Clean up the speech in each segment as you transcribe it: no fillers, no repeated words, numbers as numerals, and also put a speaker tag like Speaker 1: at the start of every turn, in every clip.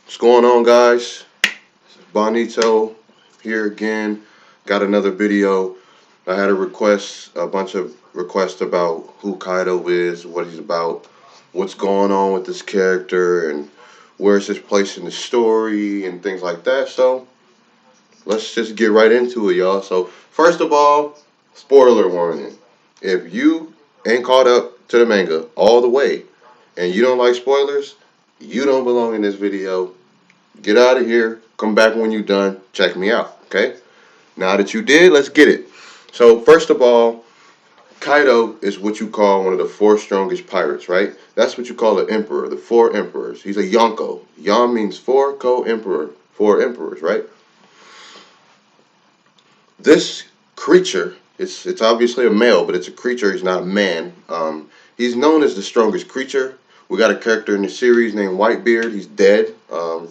Speaker 1: What's going on, guys? Bonito here again. Got another video. I had a bunch of requests about who Kaido is, what he's about, what's going on with this character, and where's his place in the story, and things like that. So let's just get right into it, y'all. So first of all, spoiler warning: if you ain't caught up to the manga all the way, and you don't like spoilers, you don't belong in this video. Get out of here. Come back when you're done. Check me out. Okay? Now that you did, let's get it. So, first of all, Kaido is what you call one of the four strongest pirates, right? That's what you call an emperor, the four emperors. He's a Yonko. Yon means four, emperor, four emperors, right? This creature, it's obviously a male, but it's a creature. He's not a man. He's known as the strongest creature. We got a character in the series named Whitebeard. He's dead.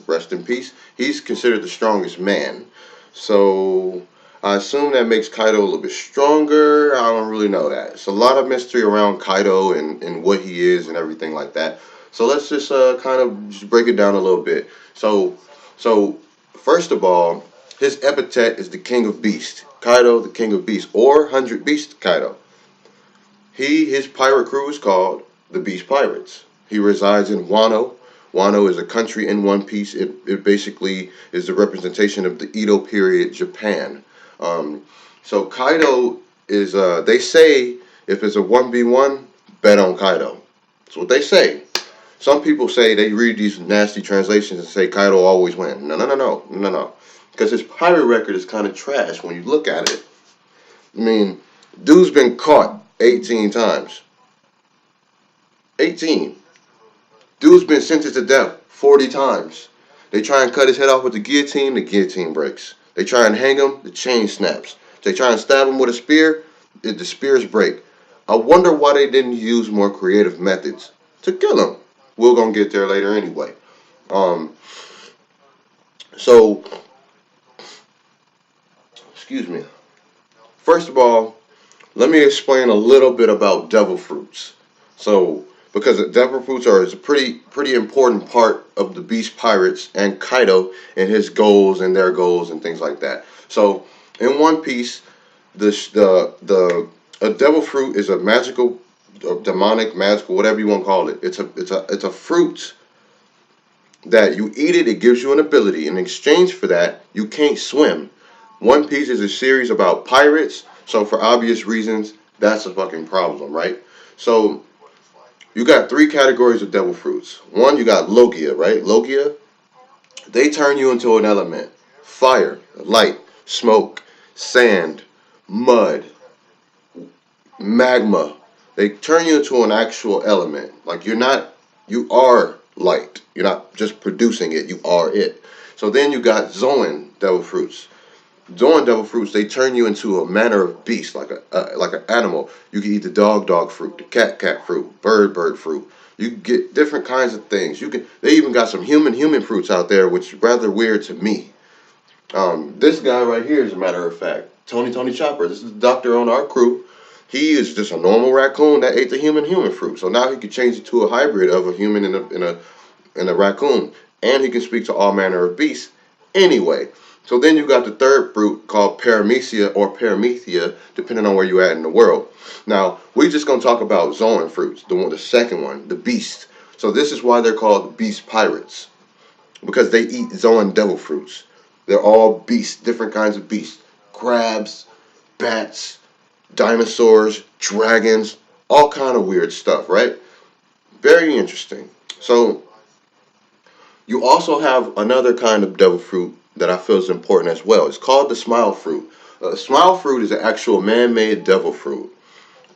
Speaker 1: Rest in peace. He's considered the strongest man. So I assume that makes Kaido a little bit stronger. I don't really know that. It's a lot of mystery around Kaido and what he is and everything like that. So let's just kind of just break it down a little bit. So first of all, his epithet is the King of Beasts. Kaido, the King of Beasts, or 100 Beast Kaido. His pirate crew is called the Beast Pirates. He resides in Wano. Wano is a country in One Piece. It basically is the representation of the Edo period Japan. So Kaido is, they say if it's a 1v1, bet on Kaido. That's what they say. Some people say they read these nasty translations and say Kaido always wins. No. Because his pirate record is kind of trash when you look at it. I mean, dude's been caught 18 times. 18. Dude's been sentenced to death 40 times. They try and cut his head off with the guillotine breaks. They try and hang him, the chain snaps. They try and stab him with a spear, the spears break. I wonder why they didn't use more creative methods to kill him. We're gonna get there later anyway. Um, so, excuse me. First of all, let me explain a little bit about devil fruits. So, because the devil fruits is a pretty important part of the Beast Pirates and Kaido and his goals and their goals and things like that. So, in One Piece, the a devil fruit is a magical, a demonic, magical, whatever you want to call it. It's a fruit that you eat it. It gives you an ability. In exchange for that, you can't swim. One Piece is a series about pirates, so for obvious reasons, that's a fucking problem, right? So you got three categories of devil fruits. One, you got Logia, right? Logia, they turn you into an element: fire, light, smoke, sand, mud, magma. They turn you into an actual element. Like you are light. You're not just producing it, you are it. So then you got Zoan devil fruits. Zoan devil fruits, they turn you into a manner of beast, like an animal. You can eat the dog fruit, the cat fruit, bird fruit. You can get different kinds of things. They even got some human fruits out there, which is rather weird to me. This guy right here, as a matter of fact, Tony Chopper. This is the doctor on our crew. He is just a normal raccoon that ate the human fruit. So now he can change it to a hybrid of a human and a raccoon, and he can speak to all manner of beasts. Anyway, so then you got the third fruit called Paramecia or Paramethea, depending on where you're at in the world. Now we're just gonna talk about Zoan fruits, the second one, the beast. So this is why they're called beast pirates, because they eat Zoan devil fruits. They're all beasts, different kinds of beasts: crabs, bats, dinosaurs, dragons, all kind of weird stuff, right? Very interesting. So you also have another kind of devil fruit that I feel is important as well. It's called the smile fruit. Smile fruit is an actual man-made devil fruit.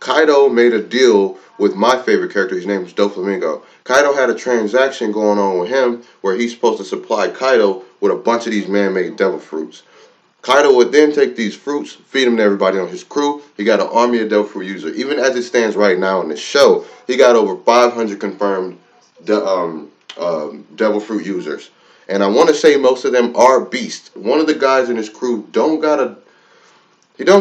Speaker 1: Kaido made a deal with my favorite character. His name is Doflamingo. Kaido had a transaction going on with him where he's supposed to supply Kaido with a bunch of these man-made devil fruits. Kaido would then take these fruits, feed them to everybody on his crew. He got an army of devil fruit users. Even as it stands right now in the show, he got over 500 confirmed devil fruit users. And I want to say most of them are beasts. One of the guys in his crew he don't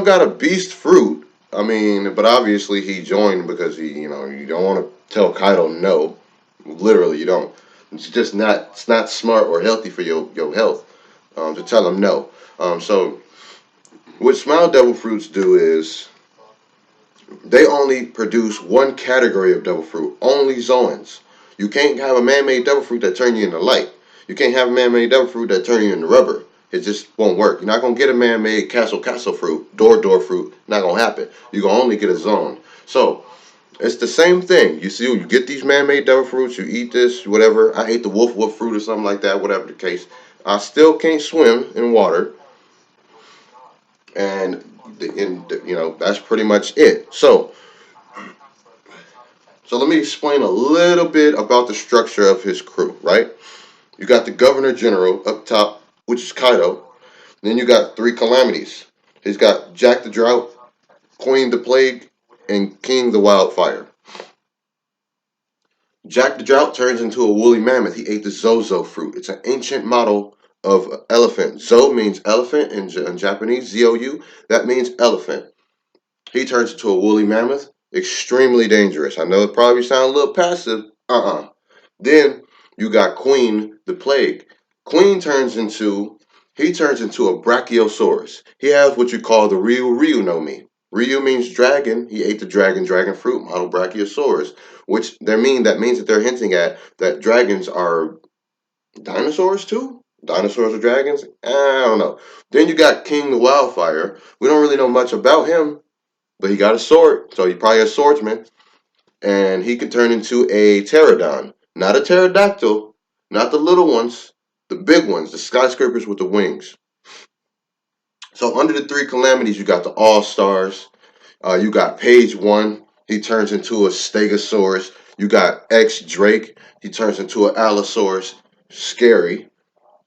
Speaker 1: got a beast fruit. I mean, but obviously he joined because you don't want to tell Kaido no. Literally, you don't. It's not smart or healthy for your health. To tell them no. So what smile devil fruits do is they only produce one category of devil fruit, only zoans. You can't have a man-made devil fruit that turn you into light. You can't have a man-made devil fruit that turn you into rubber. It just won't work. You're not gonna get a man-made castle fruit, door fruit. Not gonna happen. You're gonna only get a zone. So it's the same thing. You see, you get these man-made devil fruits. You eat this, whatever. I ate the wolf fruit or something like that. Whatever the case, I still can't swim in water, and that's pretty much it. So let me explain a little bit about the structure of his crew, right? You got the Governor General up top, which is Kaido. Then you got three calamities. He's got Jack the Drought, Queen the Plague, and King the Wildfire. Jack the Drought turns into a woolly mammoth. He ate the Zozo fruit. It's an ancient model of elephant. Zo means elephant in Japanese, Z-O-U. That means elephant. He turns into a woolly mammoth. Extremely dangerous. I know it probably sounds a little passive. Then you got Queen the Plague. Queen turns into a Brachiosaurus. He has what you call the Ryu no Mi. Ryu means dragon. He ate the dragon fruit, model Brachiosaurus, which that means that they're hinting at that dragons are dinosaurs too. Dinosaurs are dragons? I don't know. Then you got King the Wildfire. We don't really know much about him, but he got a sword, so he probably a swordsman, and he can turn into a pterodon, not a pterodactyl, not the little ones, the big ones, the skyscrapers with the wings. So under the three calamities, you got the All Stars. You got Page One. He turns into a Stegosaurus. You got X Drake. He turns into an Allosaurus. Scary.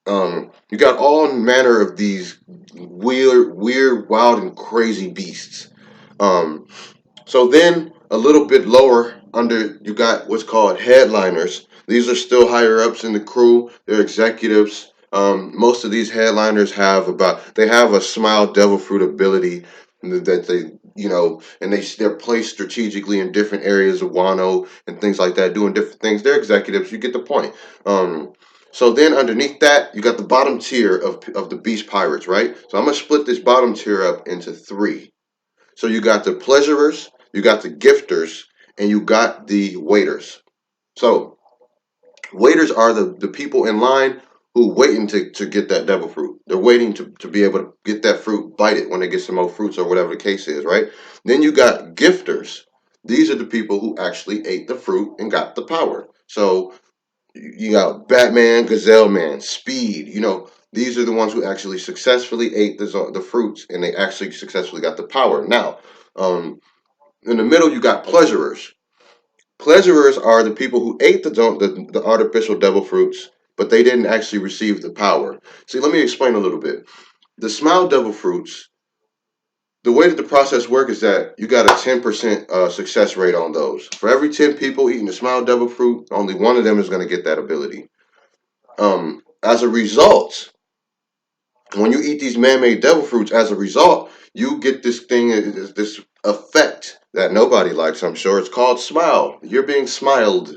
Speaker 1: You got all manner of these weird, wild, and crazy beasts. Um, So then a little bit lower under you got what's called headliners. These are still higher ups in the crew. They're executives. Most of these headliners they have a smile devil fruit ability that they're placed strategically in different areas of Wano and things like that, doing different things. They're executives. You get the point. So then underneath that, you got the bottom tier of the beast pirates, right? So I'm gonna split this bottom tier up into three. So you got the pleasurers, you got the gifters, and you got the waiters. So waiters are the people in line who waiting to get that devil fruit. They're waiting to be able to get that fruit, bite it when they get some more fruits or whatever the case is, right? Then you got gifters. These are the people who actually ate the fruit and got the power. So you got Batman, Gazelle Man, Speed. These are the ones who actually successfully ate the fruits and they actually successfully got the power. Now, um, in the middle, you got pleasurers. Pleasurers are the people who ate the artificial devil fruits, but they didn't actually receive the power. See, let me explain a little bit. The smile devil fruits, the way that the process works is that you got a 10% success rate on those. For every 10 people eating the smile devil fruit, only one of them is going to get that ability. As a result, when you eat these man-made devil fruits, as a result, you get this effect that nobody likes. I'm sure it's called smile. You're being smiled,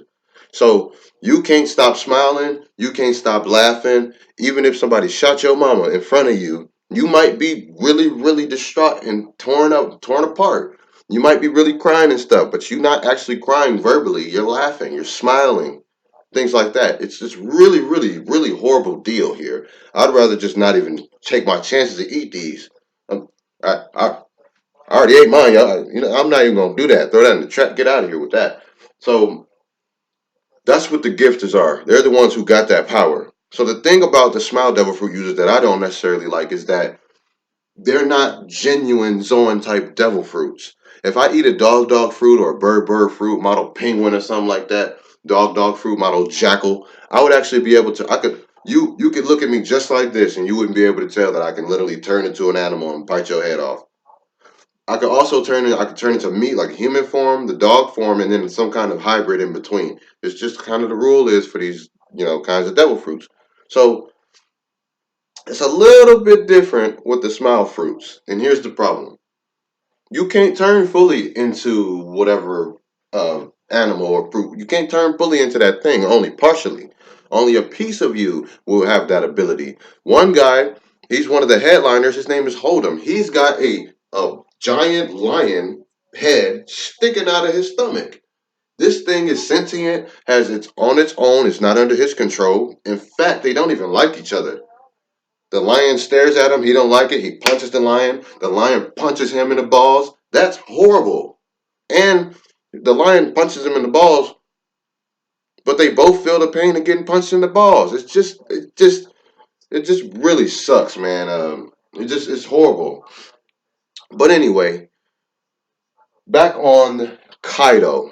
Speaker 1: so you can't stop smiling. You can't stop laughing. Even if somebody shot your mama in front of you, you might be really, really distraught and torn apart. You might be really crying and stuff, but you're not actually crying verbally. You're laughing. You're smiling, things like that. It's just really, really, really horrible deal here. I'd rather just not even take my chances to eat these. Um, I already ate mine, y'all. I'm not even gonna do that. Throw that in the trash. Get out of here with that. So that's what the gifters are. They're the ones who got that power. So the thing about the smile devil fruit users that I don't necessarily like is that they're not genuine Zoan type devil fruits. If I eat a dog fruit or a bird fruit, model penguin or something like that, dog fruit, model jackal, I would actually be able to. I could. You could look at me just like this, and you wouldn't be able to tell that I can literally turn into an animal and bite your head off. I could turn into meat like human form, the dog form, and then some kind of hybrid in between. It's just kind of the rule is for these kinds of devil fruits. So it's a little bit different with the smile fruits. And here's the problem: you can't turn fully into whatever animal or fruit. You can't turn fully into that thing, only partially. Only a piece of you will have that ability. One guy, he's one of the headliners. His name is Hold'em. He's got a giant lion head sticking out of his stomach. This thing is sentient, has its on its own. It's not under his control. In fact, they don't even like each other. The lion stares at him. He don't like it. He punches the lion. The lion punches him in the balls. That's horrible. And the lion punches him in the balls, but they both feel the pain of getting punched in the balls. It just really sucks, man. It's horrible. But anyway, back on Kaido.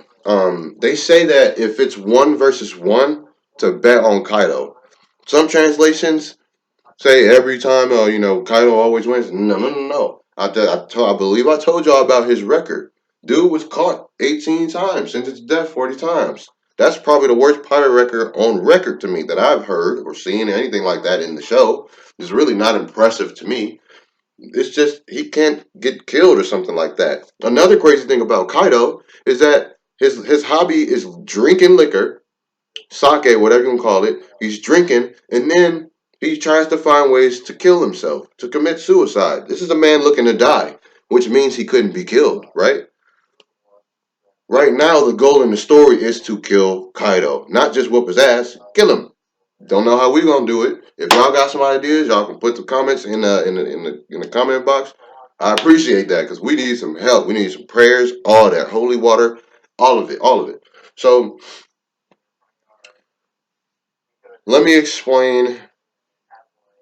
Speaker 1: They say that if it's one versus one, to bet on Kaido. Some translations say every time, Kaido always wins. No, no, no, no. I believe I told y'all about his record. Dude was caught 18 times, sentenced to death 40 times. That's probably the worst pirate record on record to me that I've heard or seen anything like that in the show. It's really not impressive to me. It's just he can't get killed or something like that. Another crazy thing about Kaido is that his hobby is drinking liquor, sake, whatever you can call it. He's drinking, and then he tries to find ways to kill himself, to commit suicide. This is a man looking to die, which means he couldn't be killed, right? Right now, the goal in the story is to kill Kaido, not just whoop his ass, kill him. Don't know how we gonna do it. If y'all got some ideas, y'all can put the comments in the comment box. I appreciate that because we need some help. We need some prayers, all that holy water, all of it, all of it. So let me explain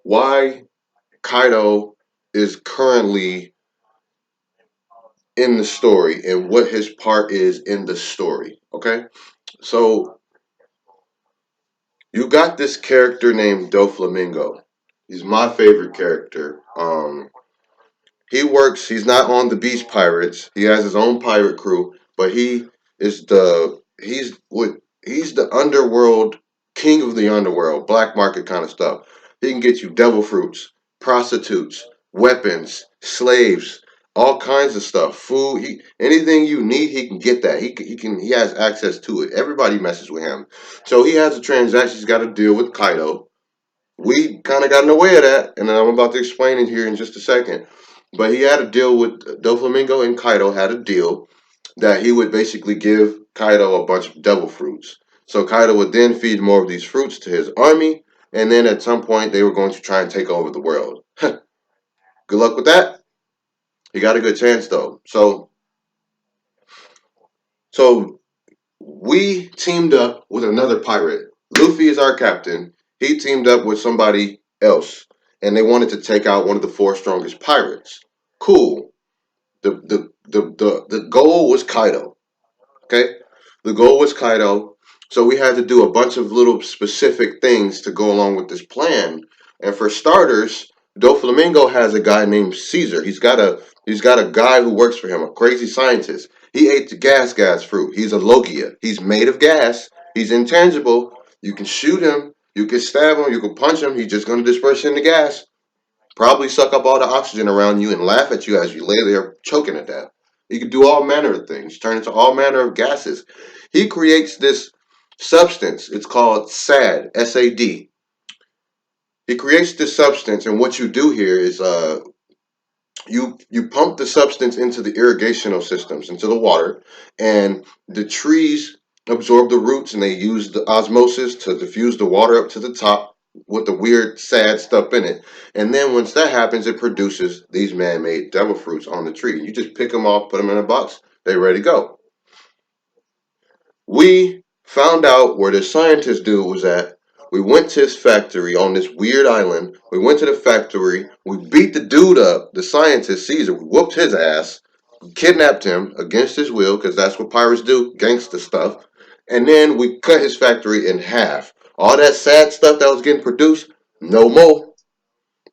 Speaker 1: why Kaido is currently in the story and what his part is in the story. Okay, so you got this character named Doflamingo. He's my favorite character. He works. He's not on the Beast Pirates. He has his own pirate crew, but he's the underworld king of the underworld, black market kind of stuff. He can get you devil fruits, prostitutes, weapons, slaves, all kinds of stuff, food. Anything you need, he can get that. He has access to it. Everybody messes with him, so he has a transaction. He's got to deal with Kaido. We kind of got in the way of that, and I'm about to explain it here in just a second. But he had a deal with Doflamingo, and Kaido had a deal that he would basically give Kaido a bunch of devil fruits. So Kaido would then feed more of these fruits to his army, and then at some point they were going to try and take over the world. Good luck with that. He got a good chance though. So we teamed up with another pirate. Luffy is our captain. He teamed up with somebody else, and they wanted to take out one of the four strongest pirates. Cool. The goal was Kaido. Okay, the goal was Kaido. So we had to do a bunch of little specific things to go along with this plan. And for starters, Doflamingo has a guy named Caesar. He's got a guy who works for him, a crazy scientist. He ate the gas fruit. He's a Logia. He's made of gas. He's intangible. You can shoot him. You can stab him. You can punch him. He's just going to disperse in the gas. Probably suck up all the oxygen around you and laugh at you as you lay there choking to death. He can do all manner of things, turn into all manner of gases. He creates this substance. It's called SAD, SAD. He creates this substance, and what you do here is you pump the substance into the irrigational systems, into the water, and the trees absorb the roots, and they use the osmosis to diffuse the water up to the top with the weird sad stuff in it. And then once that happens, it produces these man-made devil fruits on the tree. You just pick them off, put them in a box, they're ready to go. We found out where the scientist dude was at. We went to his factory on this weird island. We went to the factory. We beat the dude up, the scientist Caesar. We whooped his ass, kidnapped him against his will, because that's what pirates do, gangster stuff. And then we cut his factory in half. All that sad stuff that was getting produced, no more.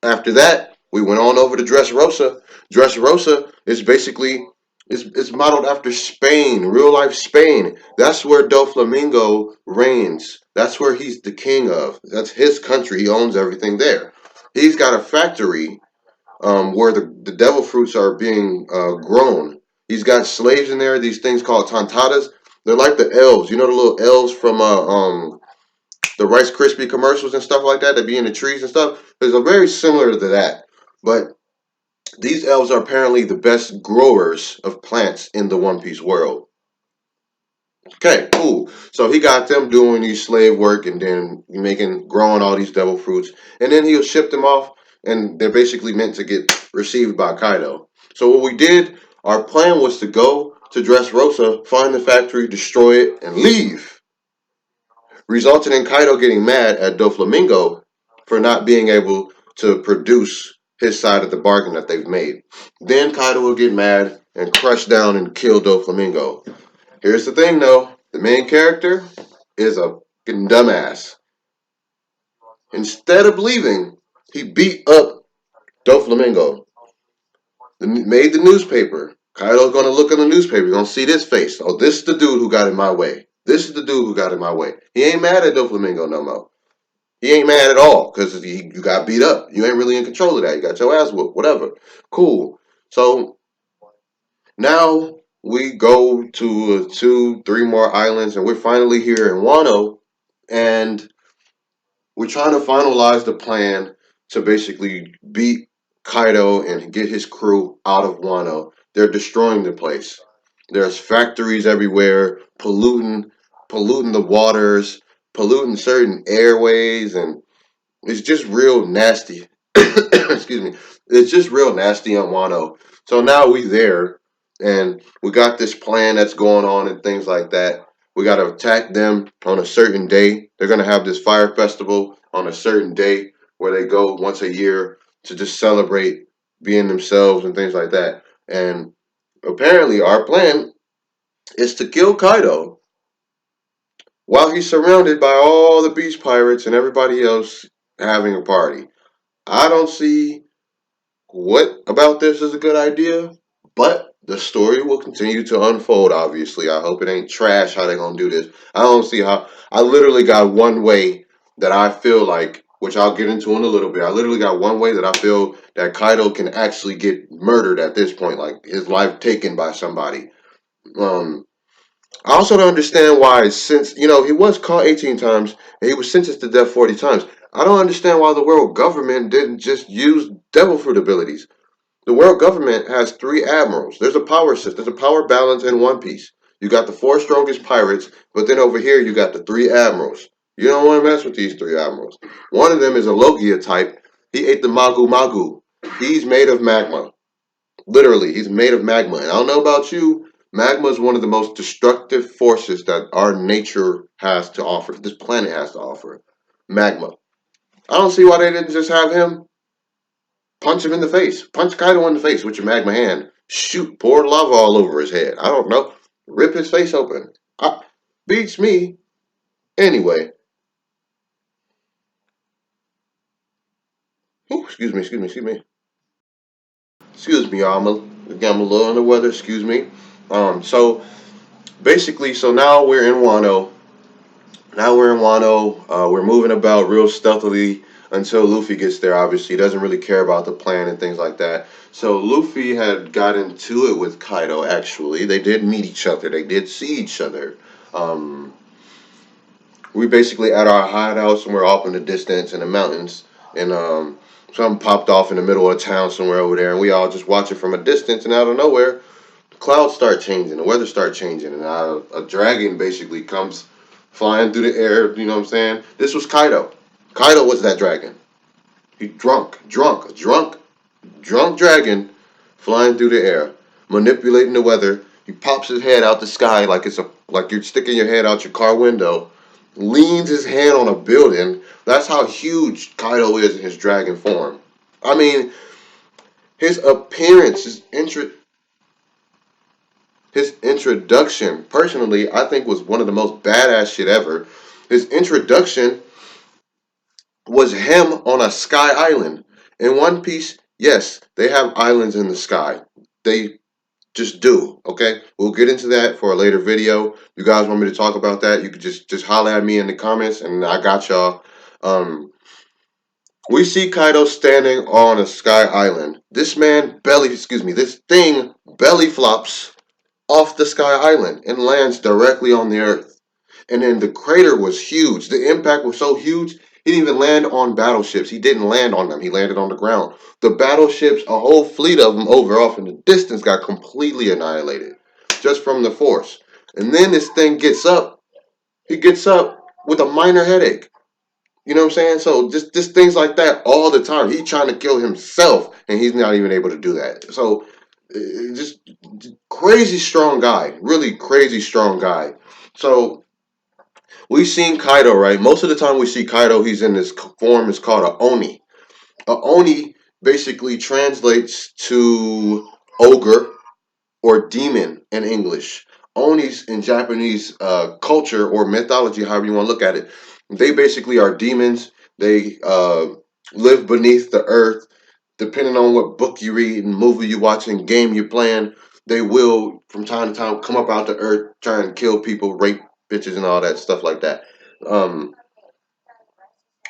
Speaker 1: After that, we went on over to Dressrosa. Dressrosa is basically it's modeled after Spain, real life Spain. That's where Doflamingo reigns. That's where he's the king of. That's his country. He owns everything there. He's got a factory where the devil fruits are being grown. He's got slaves in there, these things called tantatas. They're like the elves. You know the little elves from the Rice Krispie commercials and stuff like that that be in the trees and stuff. There's a very similar to that, but these elves are apparently the best growers of plants in the One Piece world. Okay, cool. So he got them doing these slave work and then growing all these devil fruits, and then he'll ship them off, and they're basically meant to get received by Kaido. So what we did, our plan was to go to Dressrosa, find the factory, destroy it, and leave, resulting in Kaido getting mad at Doflamingo for not being able to produce his side of the bargain that they've made. Then Kaido will get mad and crush down and kill Doflamingo. Here's the thing, though. The main character is a fucking dumbass. Instead of leaving, he beat up Doflamingo. Made the newspaper. Kaido's gonna look in the newspaper. He's gonna see this face. Oh, this is the dude who got in my way. This is the dude who got in my way. He ain't mad at Doflamingo no more. He ain't mad at all because you got beat up. You ain't really in control of that. You got your ass whooped. Whatever. Cool. So now we go to two, three more islands, and we're finally here in Wano, and we're trying to finalize the plan to basically beat Kaido and get his crew out of Wano. They're destroying the place. There's factories everywhere, polluting the waters, polluting certain airways, and it's just real nasty. Excuse me. It's just real nasty on Wano. So now we there, and we got this plan that's going on and things like that. We got to attack them on a certain day. They're gonna have this fire festival on a certain day where they go once a year to just celebrate being themselves and things like that. And apparently, our plan is to kill Kaido while he's surrounded by all the beach pirates and everybody else having a party. I don't see what about this is a good idea, but the story will continue to unfold, obviously. I hope it ain't trash how they gonna do this. I don't see how. I literally got one way that I feel like, which I'll get into in a little bit. I literally got one way that I feel that Kaido can actually get murdered at this point, like his life taken by somebody. Um, I also don't understand why, since he was caught 18 times and he was sentenced to death 40 times. I don't understand why the world government didn't just use devil fruit abilities. The world government has three admirals. There's a power system. There's a power balance in One Piece. You got the four strongest pirates, but then over here you got the three admirals. You don't want to mess with these three admirals. One of them is a Logia type. He ate the Magu Magu. He's made of magma. Literally, he's made of magma. And I don't know about you, magma is one of the most destructive forces that our nature has to offer. This planet has to offer. Magma. I don't see why they didn't just have him punch him in the face. Punch Kaido in the face with your magma hand. Shoot, pour lava all over his head. I don't know. Rip his face open. Beats me. Anyway. Ooh, excuse me. Excuse me, y'all. I'm a little under the weather. Excuse me. So basically, so now we're in Wano. We're moving about real stealthily until Luffy gets there. Obviously, he doesn't really care about the plan and things like that. So Luffy had got into it with Kaido. Actually, they did meet each other. They did see each other. Um, we basically at our hideout somewhere off in the distance in the mountains, and something popped off in the middle of town somewhere over there, and we all just watch it from a distance. And out of nowhere, the clouds start changing, the weather start changing, and a dragon basically comes flying through the air. You know what I'm saying? This was Kaido. Kaido was that dragon. He drunk dragon flying through the air, manipulating the weather. He pops his head out the sky like you're sticking your head out your car window, leans his hand on a building. That's how huge Kaido is in his dragon form. I mean, his appearance, his introduction, personally, I think was one of the most badass shit ever. His introduction was him on a sky island. In One Piece, yes, they have islands in the sky. They just do. Okay, we'll get into that for a later video. You guys want me to talk about that? You could just holler at me in the comments, and I got y'all. We see Kaido standing on a sky island. This thing belly flops off the Sky Island and lands directly on the Earth. And then the crater was huge. The impact was so huge, he didn't even land on battleships. He didn't land on them. He landed on the ground. The battleships, a whole fleet of them over off in the distance, got completely annihilated just from the force. And then this thing gets up. He gets up with a minor headache. You know what I'm saying? So just things like that all the time. He's trying to kill himself, and he's not even able to do that. So just crazy strong guy, really crazy strong guy. So we've seen Kaido, right? Most of the time we see Kaido, he's in this form. It's called a Oni. A Oni basically translates to ogre or demon in English. Onis in Japanese culture or mythology, however you want to look at it, they basically are demons. They live beneath the earth. Depending on what book you read and movie you watch and game you're playing, they will from time to time come up out the earth, try and kill people, rape bitches, and all that stuff like that. Um,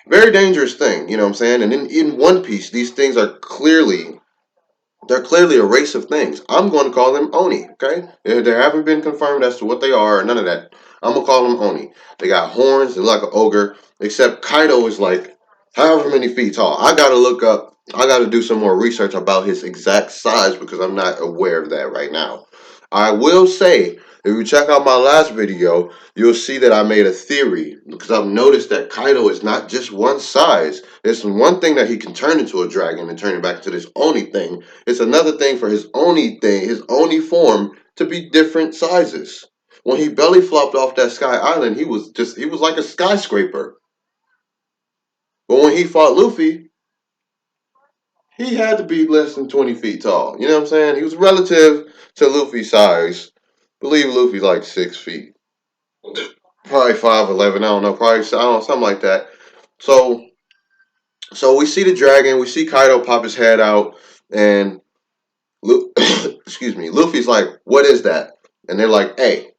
Speaker 1: Very dangerous thing, you know what I'm saying? And in One Piece, these things are clearly they're clearly a race of things. I'm going to call them Oni. Okay, they haven't been confirmed as to what they are or none of that. I'm gonna call them Oni. They got horns. They're like an ogre. Except Kaido is like however many feet tall. I gotta look up. I gotta do some more research about his exact size because I'm not aware of that right now. I will say, if you check out my last video, you'll see that I made a theory because I've noticed that Kaido is not just one size. It's one thing that he can turn into a dragon and turn it back into this Oni thing. It's another thing for his Oni thing, his Oni form to be different sizes. When he belly flopped off that Sky Island, he was like a skyscraper. But when he fought Luffy, he had to be less than 20 feet tall. You know what I'm saying? He was relative to Luffy's size. I believe Luffy's like 6 feet. Probably 5'11". I don't know. Probably I don't know, something like that. So we see the dragon. We see Kaido pop his head out, and excuse me, Luffy's like, "What is that?" And they're like, "Hey,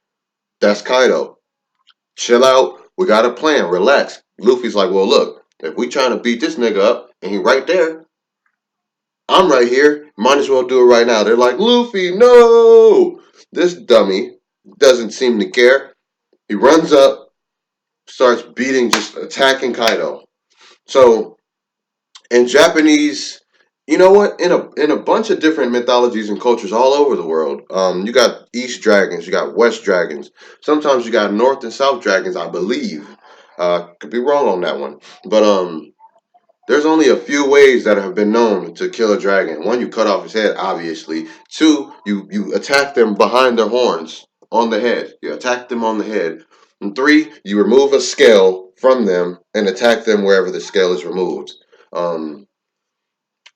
Speaker 1: that's Kaido. Chill out. We got a plan. Relax." Luffy's like, "Well, look, if we trying to beat this nigga up, and he right there, I'm right here. Might as well do it right now." They're like, "Luffy, no!" This dummy doesn't seem to care. He runs up, starts beating, just attacking Kaido. So in Japanese, you know what? In a bunch of different mythologies and cultures all over the world, you got East dragons, you got West dragons. Sometimes you got North and South dragons, I believe. Could be wrong on that one, but there's only a few ways that have been known to kill a dragon. One, you cut off his head, obviously. Two, you attack them behind their horns on the head. You attack them on the head. And three, you remove a scale from them and attack them wherever the scale is removed. Um,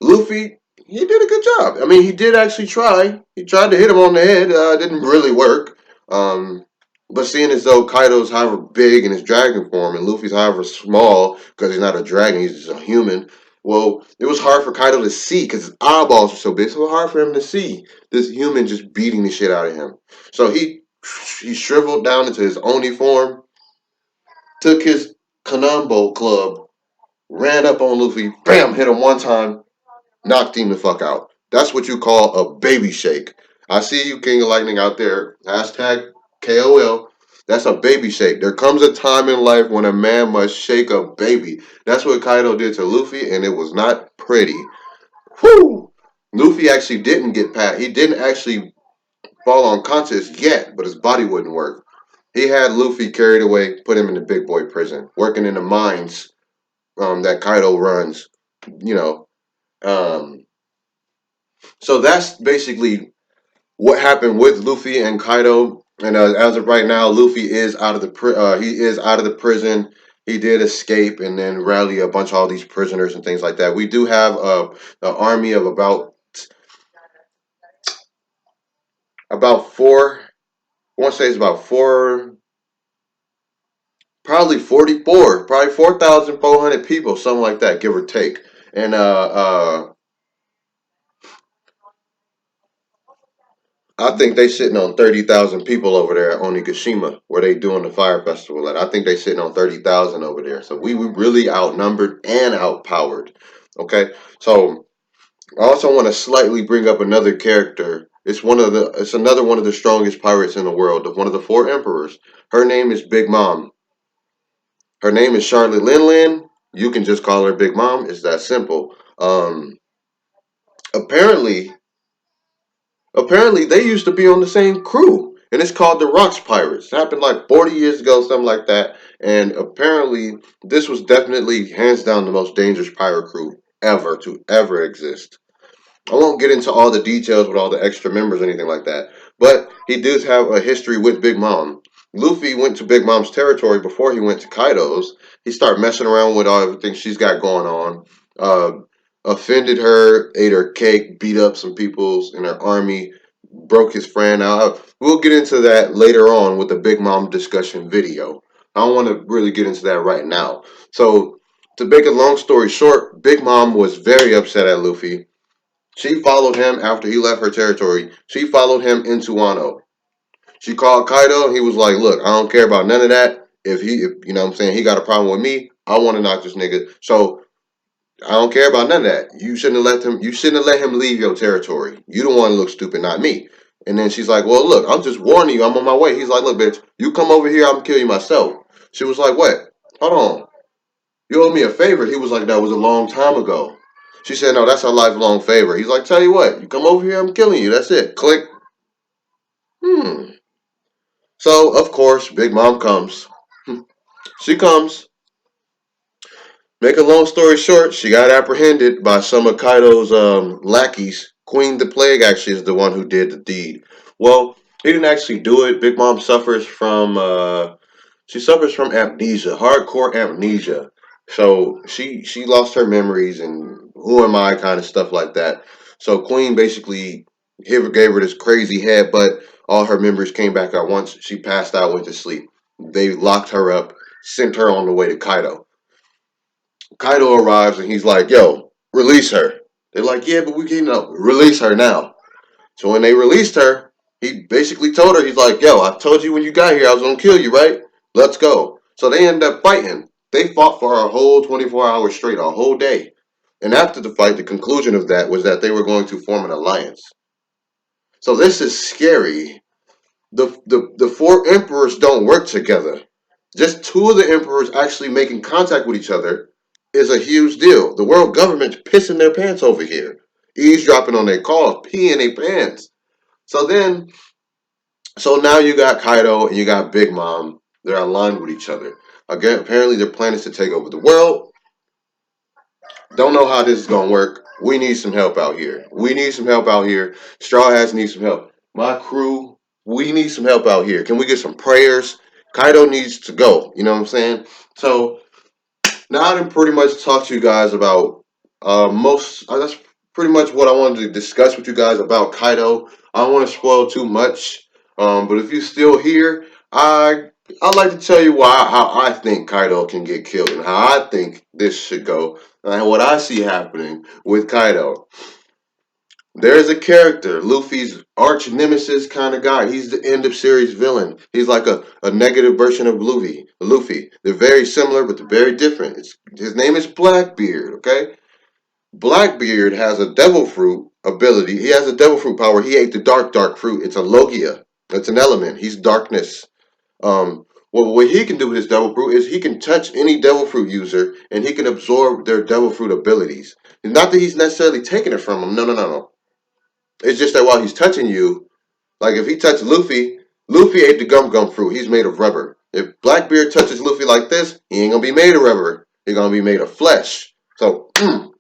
Speaker 1: Luffy, he did a good job. I mean, he did actually try. He tried to hit him on the head. Didn't really work. Um, but seeing as though Kaido's however big in his dragon form and Luffy's however small because he's not a dragon, he's just a human. Well, it was hard for Kaido to see because his eyeballs were so big. So it was hard for him to see this human just beating the shit out of him. So he shriveled down into his Oni form, took his Kanambo club, ran up on Luffy, bam, hit him one time, knocked him the fuck out. That's what you call a baby shake. I see you, King of Lightning, out there. Hashtag KOL. That's a baby shake. There comes a time in life when a man must shake a baby. That's what Kaido did to Luffy, and it was not pretty. Whew! Luffy actually didn't get pat. He didn't actually fall unconscious yet, but his body wouldn't work. He had Luffy carried away, put him in the big boy prison, working in the mines that Kaido runs. You know, um, so that's basically what happened with Luffy and Kaido. And as of right now, Luffy is out of he is out of the prison. He did escape and then rally a bunch of all these prisoners and things like that. We do have an army of about four. I want to say it's about four, probably 44, probably 4,400 people, something like that, give or take. And I think they sitting on 30,000 people over there at Onigashima, where they doing the fire festival at. I think they sitting on 30,000 over there. So we really outnumbered and outpowered. Okay, so I also want to slightly bring up another character It's another one of the strongest pirates in the world. One of the four emperors. Her name is Big Mom. Her name is Charlotte Linlin. You can just call her Big Mom. It's that simple. Apparently, apparently they used to be on the same crew, and it's called the Rocks Pirates. It happened like 40 years ago, something like that. And apparently, this was definitely hands down the most dangerous pirate crew ever to ever exist. I won't get into all the details with all the extra members or anything like that, but he does have a history with Big Mom. Luffy went to Big Mom's territory before he went to Kaido's. He started messing around with all everything she's got going on. Uh, Offended her, ate her cake, beat up some peoples in her army, broke his friend out. We'll get into that later on with the Big Mom discussion video. I don't want to really get into that right now. So, to make a long story short, Big Mom was very upset at Luffy. She followed him after he left her territory. She followed him into Wano. She called Kaido and he was like, "Look, I don't care about none of that. If you know what I'm saying, he got a problem with me, I want to knock this nigga. So I don't care about none of that. You shouldn't have let him. You shouldn't have let him leave your territory. You don't want to look stupid, not me." And then she's like, "Well, look, I'm just warning you. I'm on my way." He's like, "Look, bitch, you come over here, I'm gonna kill you myself." She was like, "What? Hold on. You owe me a favor." He was like, "That was a long time ago." She said, "No, that's a lifelong favor." He's like, "Tell you what, you come over here, I'm killing you. That's it." Click. Hmm. So, of course, Big Mom comes. She comes. Make a long story short, she got apprehended by some of Kaido's lackeys. Queen the Plague actually is the one who did the deed. Well, he didn't actually do it. Big Mom suffers from she suffers from amnesia, hardcore amnesia. So she lost her memories and who am I kind of stuff like that. So Queen basically gave her this crazy head, but all her memories came back at once. She passed out, went to sleep. They locked her up, sent her on the way to Kaido. Kaido arrives and he's like, "Yo, release her." They're like, "Yeah, but we can't release her now." So when they released her, he basically told her, he's like, "Yo, I told you when you got here I was gonna kill you, right? Let's go." So they end up fighting. They fought for a whole 24 hours straight, a whole day. And after the fight, the conclusion of that was that they were going to form an alliance. So this is scary. The four emperors don't work together. Just two of the emperors actually making contact with each other is a huge deal. The world government's pissing their pants over here, eavesdropping on their calls, peeing their pants. So then, so now you got Kaido and you got Big Mom. They're aligned with each other. Again, apparently their plan is to take over the world. Don't know how this is gonna work. We need some help out here. We need some help out here. Straw Hats needs some help. My crew, we need some help out here. Can we get some prayers? Kaido needs to go. You know what I'm saying? So now I done pretty much talked to you guys about most. That's pretty much what I wanted to discuss with you guys about Kaido. I don't want to spoil too much, but if you're still here, I'd like to tell you why how I think Kaido can get killed and how I think this should go and what I see happening with Kaido. There's a character, Luffy's arch nemesis kind of guy. He's the end of series villain. He's like a negative version of Luffy. Luffy. They're very similar, but they're very different. His name is Blackbeard, okay? Blackbeard has a devil fruit ability. He has a devil fruit power. He ate the dark fruit. It's a Logia. It's an element. He's darkness. Well, what he can do with his devil fruit is he can touch any devil fruit user and he can absorb their devil fruit abilities. Not that he's necessarily taking it from them. No, no, no, no. It's just that while he's touching you, like if he touched Luffy, Luffy ate the gum fruit. He's made of rubber. If Blackbeard touches Luffy like this, he ain't gonna be made of rubber. He's gonna be made of flesh. So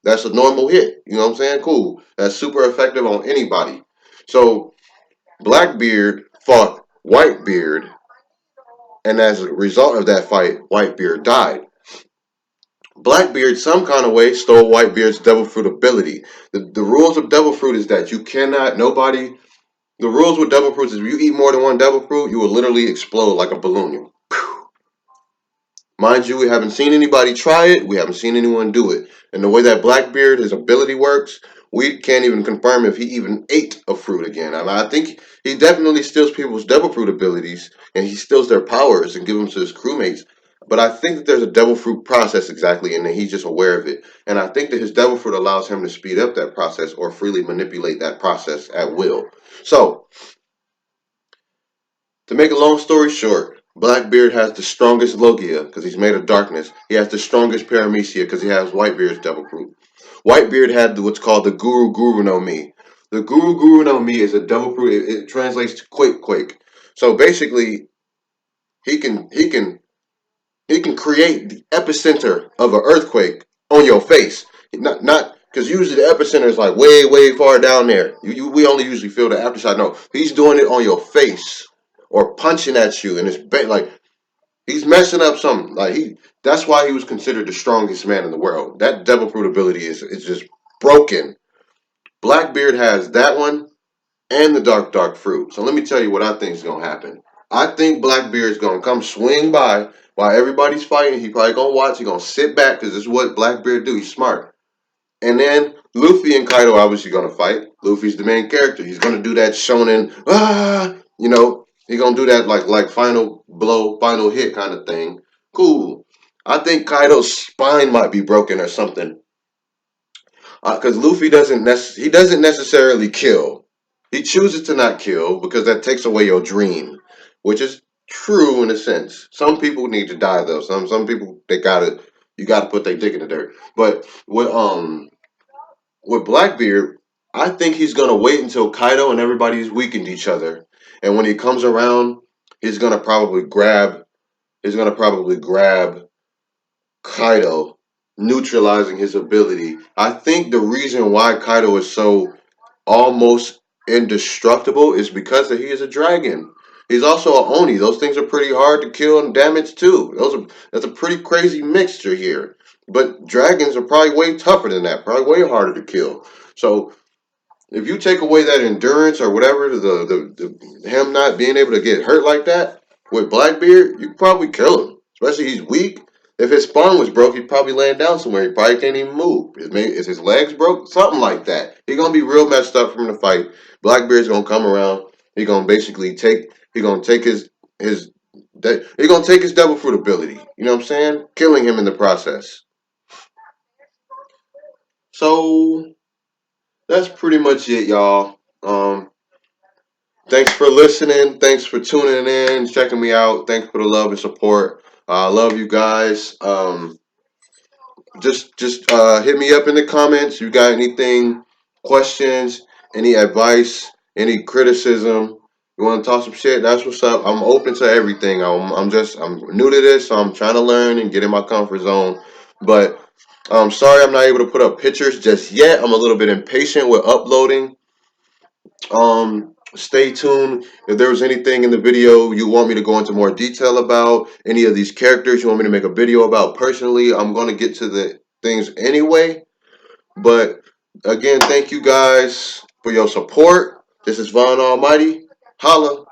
Speaker 1: that's a normal hit. You know what I'm saying? Cool. That's super effective on anybody. So Blackbeard fought Whitebeard, and as a result of that fight, Whitebeard died. Blackbeard, some kind of way, stole Whitebeard's devil fruit ability. The rules of devil fruit is that you cannot, nobody the rules with devil fruits is if you eat more than one devil fruit, you will literally explode like a balloon. Mind you, we haven't seen anybody try it. We haven't seen anyone do it. And the way that Blackbeard, his ability works, we can't even confirm if he even ate a fruit again. I think he definitely steals people's devil fruit abilities and he steals their powers and gives them to his crewmates. But I think that there's a devil fruit process exactly, and that he's just aware of it. And I think that his devil fruit allows him to speed up that process or freely manipulate that process at will. So, to make a long story short, Blackbeard has the strongest Logia because he's made of darkness. He has the strongest Paramecia because he has Whitebeard's devil fruit. Whitebeard had what's called the Guru Guru no Mi. The Guru Guru no Mi is a devil fruit. It translates to Quake Quake. So basically, he can he can he can create the epicenter of an earthquake on your face. Not because usually the epicenter is like way far down there. We only usually feel the aftershock. No, he's doing it on your face or punching at you, and it's like he's messing up something. Like he, that's why he was considered the strongest man in the world. That devil fruit ability is just broken. Blackbeard has that one and the dark fruit. So let me tell you what I think is gonna happen. I think Blackbeard's gonna come swing by while everybody's fighting. He probably gonna watch. He gonna sit back because this is what Blackbeard do. He's smart. And then Luffy and Kaido obviously gonna fight. Luffy's the main character. He's gonna do that shonen he gonna do that like final blow, final hit kind of thing. Cool. I think Kaido's spine might be broken or something because Luffy he doesn't necessarily kill. He chooses to not kill because that takes away your dream, which is true in a sense. Some people need to die though. Some people you gotta put their dick in the dirt. But with Blackbeard, I think he's gonna wait until Kaido and everybody's weakened each other, and when he comes around, he's gonna probably grab he's gonna probably grab Kaido, neutralizing his ability. I think the reason why Kaido is so almost indestructible is because he is a dragon. He's also a Oni. Those things are pretty hard to kill and damage too. That's a pretty crazy mixture here. But dragons are probably way tougher than that, probably way harder to kill. So if you take away that endurance or whatever, the him not being able to get hurt like that with Blackbeard, you could probably kill him. Especially he's weak. If his spine was broke, he'd probably laying down somewhere. He probably can't even move. Is his legs broke? Something like that. He gonna be real messed up from the fight. Blackbeard's gonna come around. He gonna basically take. He gonna take his. He gonna take his devil fruit ability. You know what I'm saying? Killing him in the process. So that's pretty much it, y'all. Thanks for listening. Thanks for tuning in, checking me out. Thanks for the love and support. I love you guys. Just hit me up in the comments. You got anything, questions, any advice, any criticism? You want to talk some shit? That's what's up. I'm open to everything. I'm new to this, so I'm trying to learn and get in my comfort zone. But I'm sorry I'm not able to put up pictures just yet. I'm a little bit impatient with uploading. Stay tuned. If there was anything in the video you want me to go into more detail about, any of these characters you want me to make a video about personally, I'm going to get to the things anyway. But again, thank you guys for your support. This is Von Almighty. Holla.